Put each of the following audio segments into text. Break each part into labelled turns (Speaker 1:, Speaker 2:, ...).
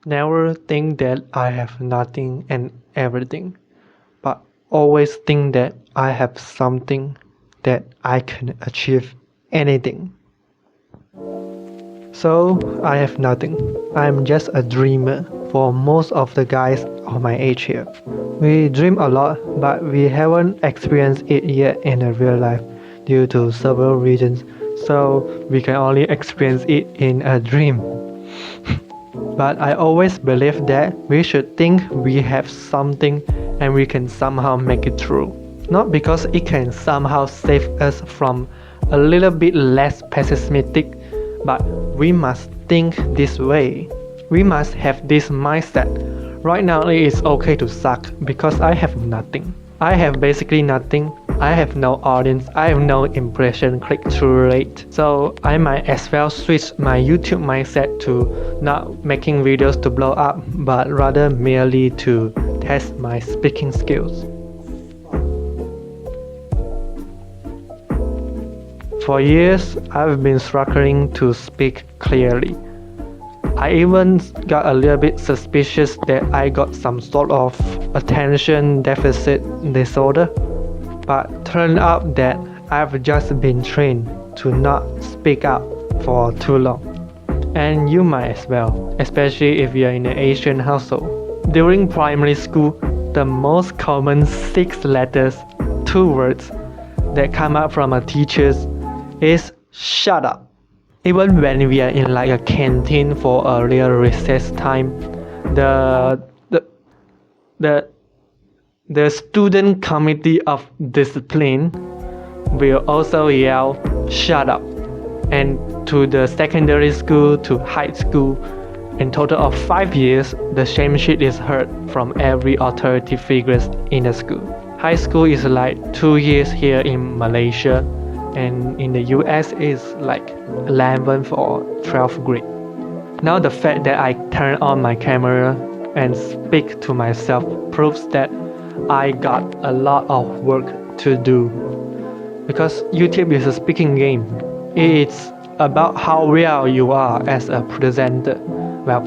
Speaker 1: Never think that I have nothing and everything, but always think that I have something that I can achieve anything. So I have nothing. I'm just a dreamer for most of the guys of my age here. We dream a lot, but we haven't experienced it yet in the real life due to several reasons, so we can only experience it in a dream. But I always believe that we should think we have something and we can somehow make it true. Not because it can somehow save us from a little bit less pessimistic, but we must think this way. We must have this mindset. Right now it is okay to suck because I have nothing. I have basically nothing. I have no audience, I have no impression click-through rate, so I might as well switch my YouTube mindset to not making videos to blow up, but rather merely to test my speaking skills. For years, I've been struggling to speak clearly. I even got a little bit suspicious that I got some sort of attention deficit disorder. But turned out that I've just been trained to not speak up for too long. And you might as well, especially if you're in an Asian household. During primary school, the most common 6 letters, 2 words that come up from a teacher's is shut up. Even when we are in like a canteen for a real recess time, the student committee of discipline will also yell shut up. And to the secondary school to high school, in total of 5 years, the same shit is heard from every authority figures in the school. High school is like 2 years here in Malaysia, and in the US is like 11th or 12th grade. Now the fact that I turn on my camera and speak to myself proves that I got a lot of work to do. Because YouTube is a speaking game. It's about how well you are as a presenter. Well,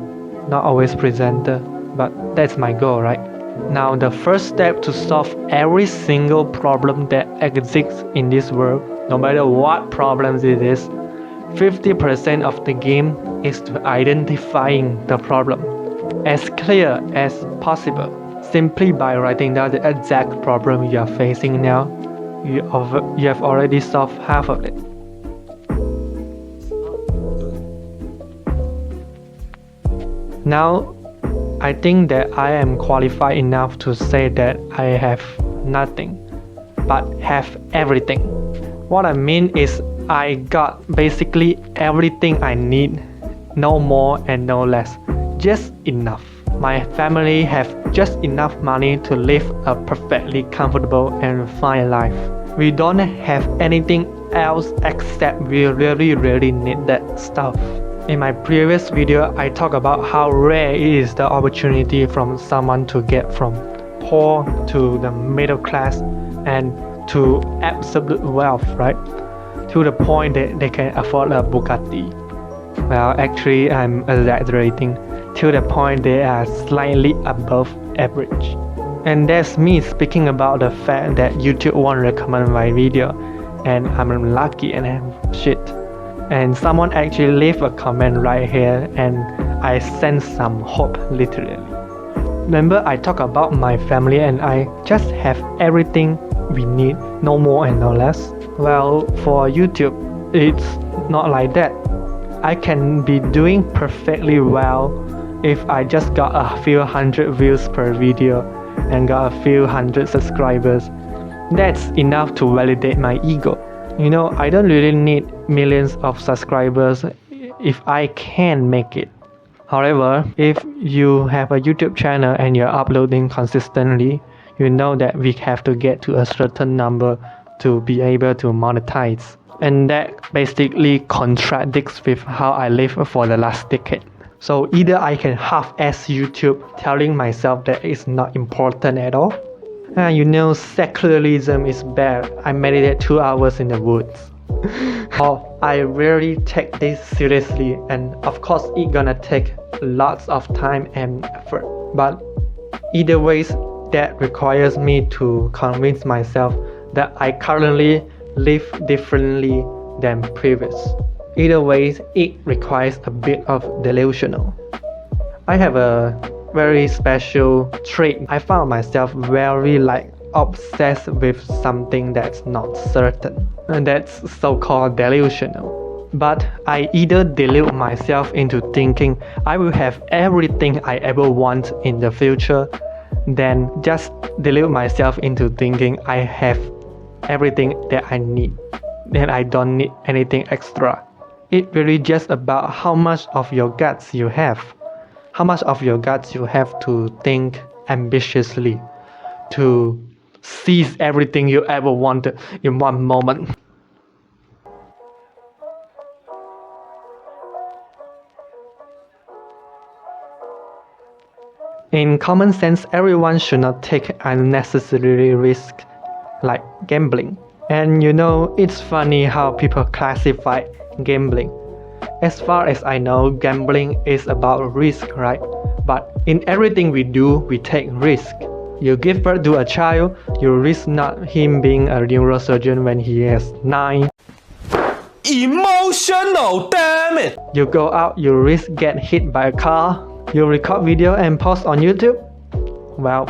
Speaker 1: not always presenter, but that's my goal, right? Now the first step to solve every single problem that exists in this world, no matter what problems it is, 50% of the game is to identifying the problem as clear as possible. Simply by writing down the exact problem you are facing now, you have already solved half of it. Now, I think that I am qualified enough to say that I have nothing, but have everything. What I mean is I got basically everything I need, no more and no less, just enough. My family have just enough money to live a perfectly comfortable and fine life. We don't have anything else except we really need that stuff. In my previous video, I talked about how rare it is the opportunity from someone to get from poor to the middle class and to absolute wealth, right? To the point that they can afford a Bugatti. Well, actually, I'm exaggerating. To the point they are slightly above average. And that's me speaking about the fact that YouTube won't recommend my video and I'm lucky and I'm shit. And someone actually left a comment right here and I sense some hope literally. Remember I talked about my family and I just have everything we need, no more and no less. Well, for YouTube, it's not like that. I can be doing perfectly well if I just got a few hundred views per video and got a few hundred subscribers. That's enough to validate my ego. You know, I don't really need millions of subscribers if I can make it. However, if you have a YouTube channel and you're uploading consistently, you know that we have to get to a certain number to be able to monetize. And that basically contradicts with how I lived for the last decade. So either I can half-ass YouTube telling myself that it's not important at all. You know, secularism is bad. I meditate 2 hours in the woods. Oh, I really take this seriously, and of course it's gonna take lots of time and effort. But either ways, that requires me to convince myself that I currently live differently than previous. Either ways, it requires a bit of delusional. I have a very special trait. I found myself very obsessed with something that's not certain, and that's so-called delusional. But I either delude myself into thinking I will have everything I ever want in the future, then just delude myself into thinking I have everything that I need, then I don't need anything extra. It's really just about how much of your guts you have. How much of your guts you have to think ambitiously, to seize everything you ever wanted in one moment. In common sense, everyone should not take unnecessary risk like gambling. And you know, it's funny how people classify gambling. As far as I know, gambling is about risk, right? But in everything we do, we take risk. You give birth to a child, you risk not him being a neurosurgeon when he is 9.
Speaker 2: Emotional, damn it!
Speaker 1: You go out, you risk get hit by a car. You record video and post on YouTube. Well,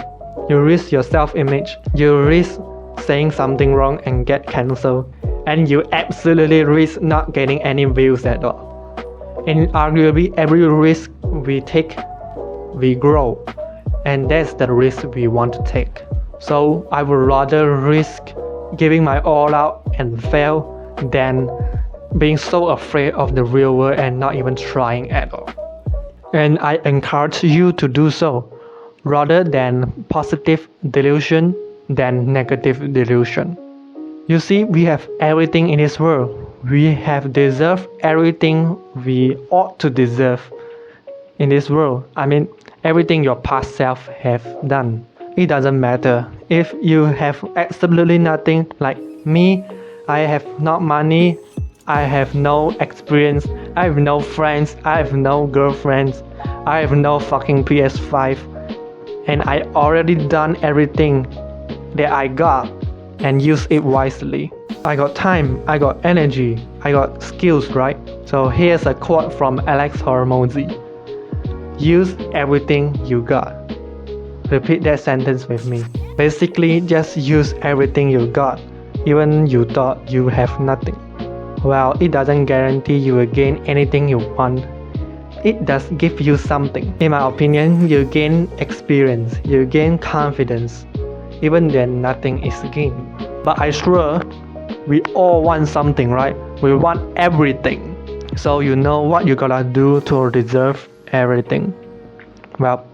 Speaker 1: you risk your self-image. You risk saying something wrong and get cancelled. And you absolutely risk not getting any views at all. In arguably every risk we take, we grow, and that's the risk we want to take. So I would rather risk giving my all out and fail than being so afraid of the real world and not even trying at all. And I encourage you to do so, rather than positive delusion than negative delusion. You see, we have everything in this world. We have deserved everything we ought to deserve in this world. I mean, everything your past self have done. It doesn't matter. If you have absolutely nothing, like me, I have not money, I have no experience, I have no friends, I have no girlfriends, I have no fucking PS5, and I already done everything that I got and use it wisely. I got time, I got energy, I got skills, right? So here's a quote from Alex Hormozy. Use everything you got. Repeat that sentence with me. Basically, just use everything you got, even you thought you have nothing. Well, it doesn't guarantee you will gain anything you want. It does give you something. In my opinion, you gain experience, you gain confidence, even then nothing is gained. But I swear, we all want something, right? We want everything. So you know what you gotta do to deserve everything. Well,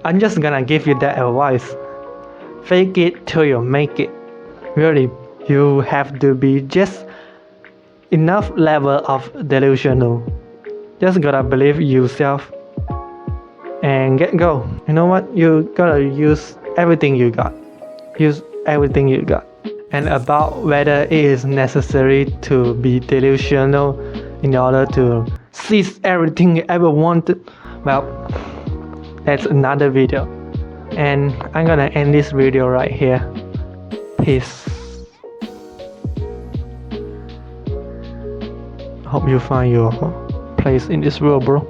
Speaker 1: I'm just gonna give you that advice. Fake it till you make it. Really, you have to be just enough level of delusional. Just gotta believe yourself and get go. You know what? You gotta use everything you got. Use everything you got. And about whether it is necessary to be delusional in order to seize everything you ever wanted, well, that's another video. And I'm gonna end this video right here. Peace. Hope you find your place in this world, bro.